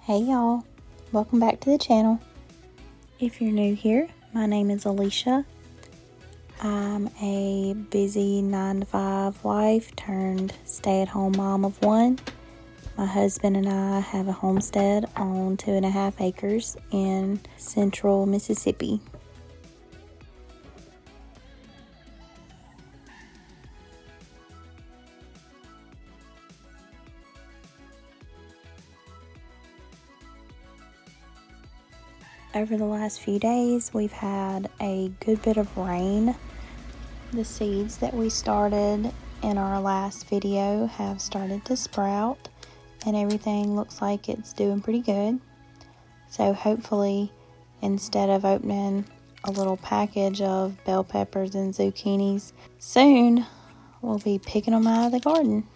Hey y'all, welcome back to the channel. If you're new here, my name is Alicia. I'm a busy 9-to-5 wife turned stay-at-home mom of one. My husband and I have a homestead on 2.5 acres in central Mississippi. Over the last few days, we've had a good bit of rain. The seeds that we started in our last video have started to sprout, and everything looks like it's doing pretty good. So hopefully, instead of opening a little package of bell peppers and zucchinis, soon we'll be picking them out of the garden.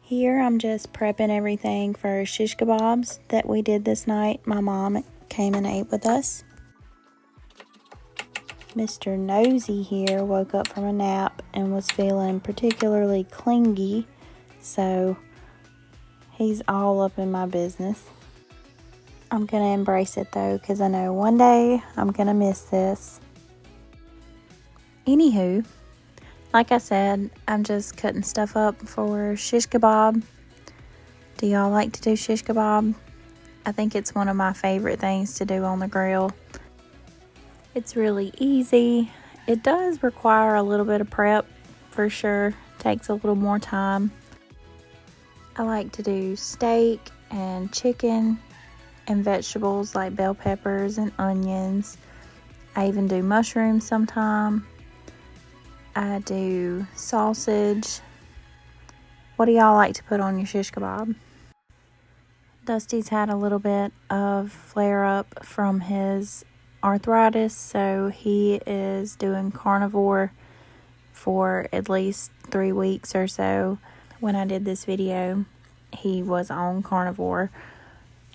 Here I'm just prepping everything for shish kebabs that we did this night. My mom came and ate with us. Mr. Nosy here woke up from a nap and was feeling particularly clingy, so he's all up in my business. I'm going to embrace it though, because I know one day I'm going to miss this. Anywho, like I said, I'm just cutting stuff up for shish kebab. Do y'all like to do shish kebab? I think it's one of my favorite things to do on the grill. It's really easy. It does require a little bit of prep for sure. Takes a little more time. I like to do steak and chicken and vegetables like bell peppers and onions. I even do mushrooms sometime. I do sausage. What do y'all like to put on your shish kebab? Dusty's had a little bit of flare up from his arthritis, so he is doing carnivore for at least 3 weeks or so. When I did this video, he was on carnivore,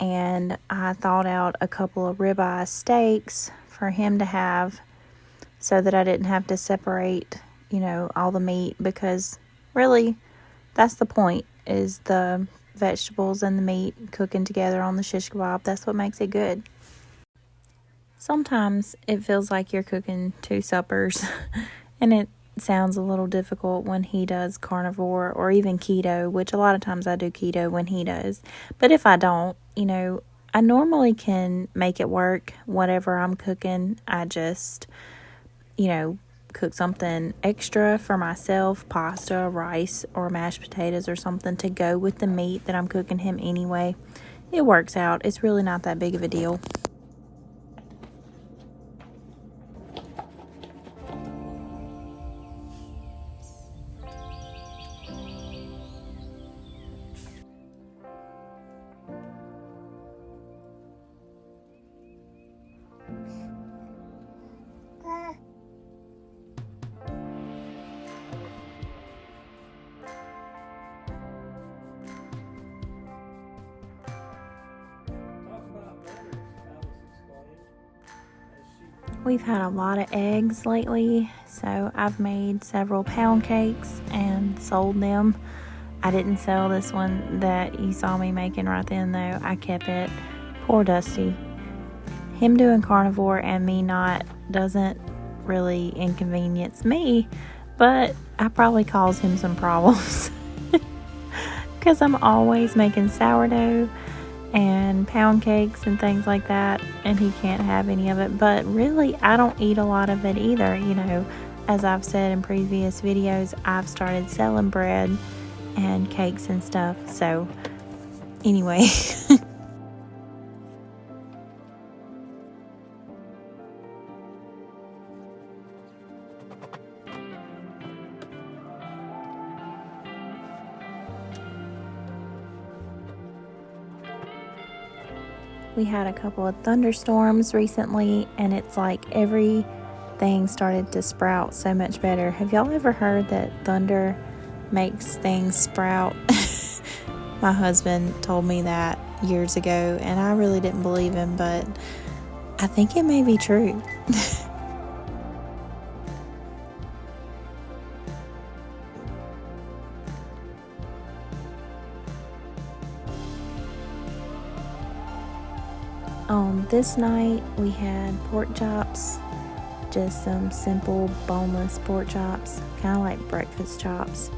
and I thawed out a couple of ribeye steaks for him to have so that I didn't have to separate, all the meat, because really that's the point, is the vegetables and the meat cooking together on the shish kebab. That's what makes it good. Sometimes it feels like you're cooking 2 suppers and it sounds a little difficult when he does carnivore or even keto, which a lot of times I do keto when he does. But if I don't, I normally can make it work. Whatever I'm cooking, I just, cook something extra for myself, pasta, rice, or mashed potatoes or something to go with the meat that I'm cooking him anyway. It works out. It's really not that big of a deal. We've had a lot of eggs lately, so I've made several pound cakes and sold them. I didn't sell this one that you saw me making right then though. I kept it. Poor Dusty. Him doing carnivore and me not doesn't really inconvenience me, but I probably cause him some problems because I'm always making sourdough and pound cakes and things like that, and he can't have any of it. But really, I don't eat a lot of it either. As I've said in previous videos, I've started selling bread and cakes and stuff. So anyway. We had a couple of thunderstorms recently, and it's like everything started to sprout so much better. Have y'all ever heard that thunder makes things sprout? My husband told me that years ago, and I really didn't believe him, but I think it may be true. This night we had pork chops, just some simple boneless pork chops, kind of like breakfast chops.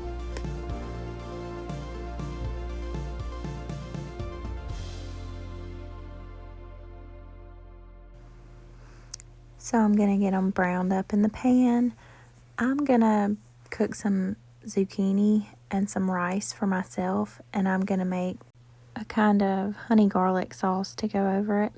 So I'm going to get them browned up in the pan. I'm going to cook some zucchini and some rice for myself, and I'm going to make a kind of honey garlic sauce to go over it.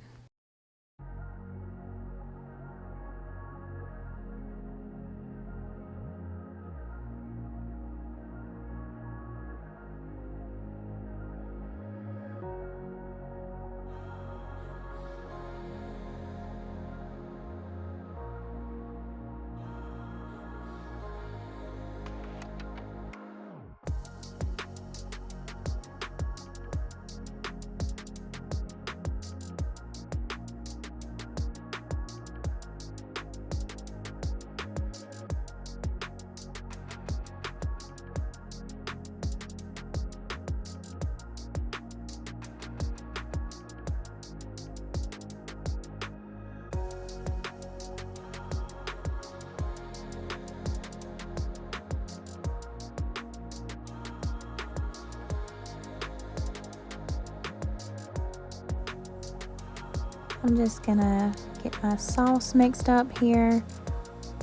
I'm just gonna get my sauce mixed up here.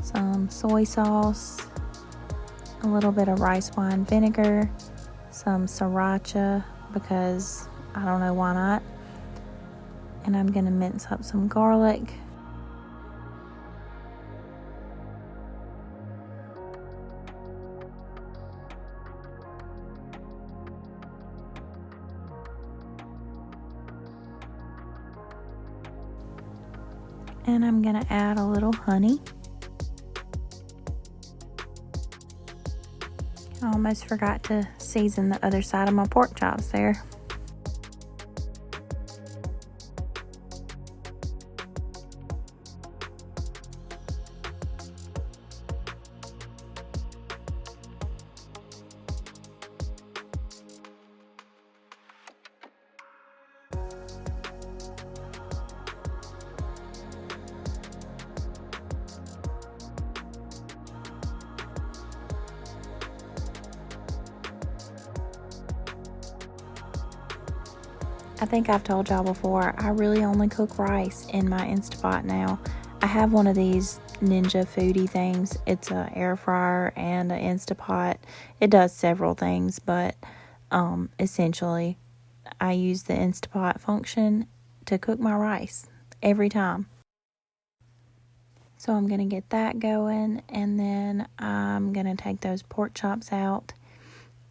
Some soy sauce, a little bit of rice wine vinegar, some sriracha because I don't know why not. And I'm gonna mince up some garlic. And I'm gonna add a little honey. I almost forgot to season the other side of my pork chops there. I think I've told y'all before, I really only cook rice in my Instapot now. I have one of these Ninja Foodie things. It's an air fryer and an Instapot. It does several things, but essentially I use the Instapot function to cook my rice every time. So I'm going to get that going, and then I'm going to take those pork chops out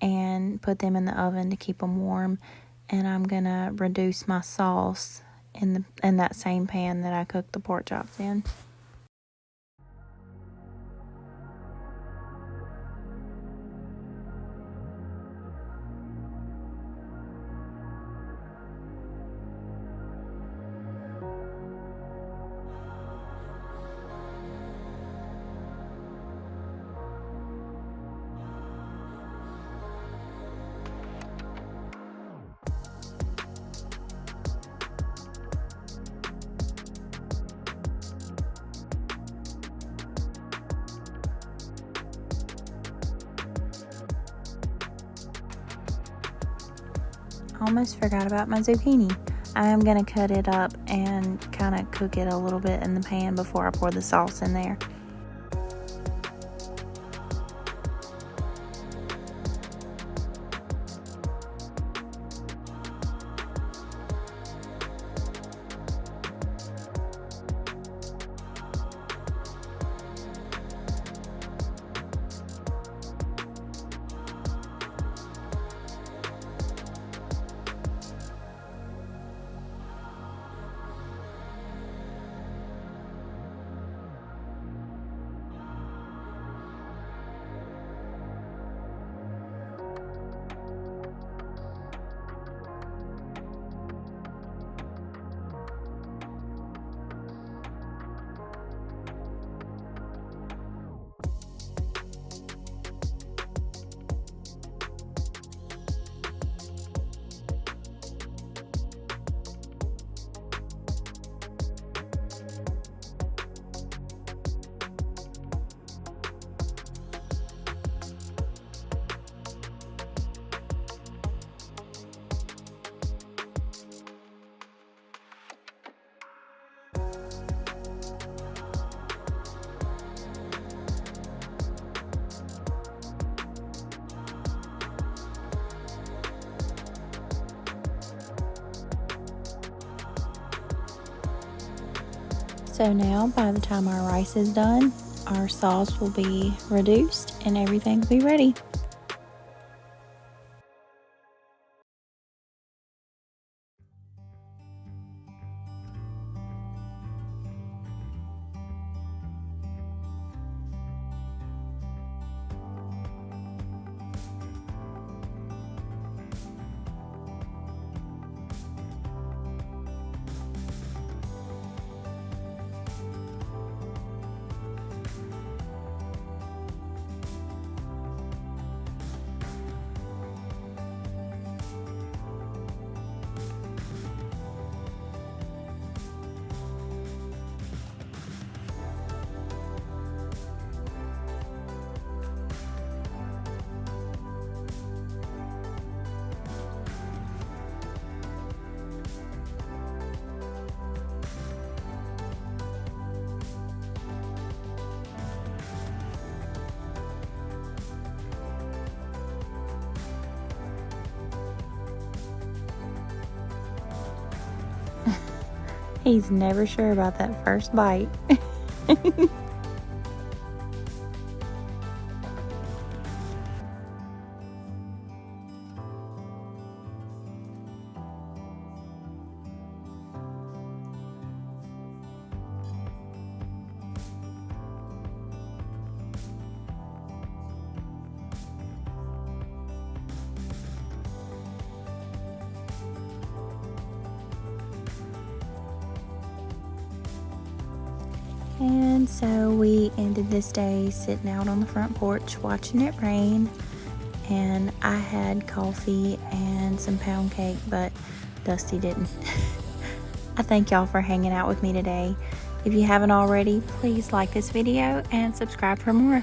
and put them in the oven to keep them warm. And I'm going to reduce my sauce in that same pan that I cooked the pork chops in. Almost forgot about my zucchini. I am going to cut it up and kind of cook it a little bit in the pan before I pour the sauce in there. So now, by the time our rice is done, our sauce will be reduced and everything will be ready. He's never sure about that first bite. And so we ended this day sitting out on the front porch watching it rain. And I had coffee and some pound cake, but Dusty didn't. I thank y'all for hanging out with me today. If you haven't already, please like this video and subscribe for more.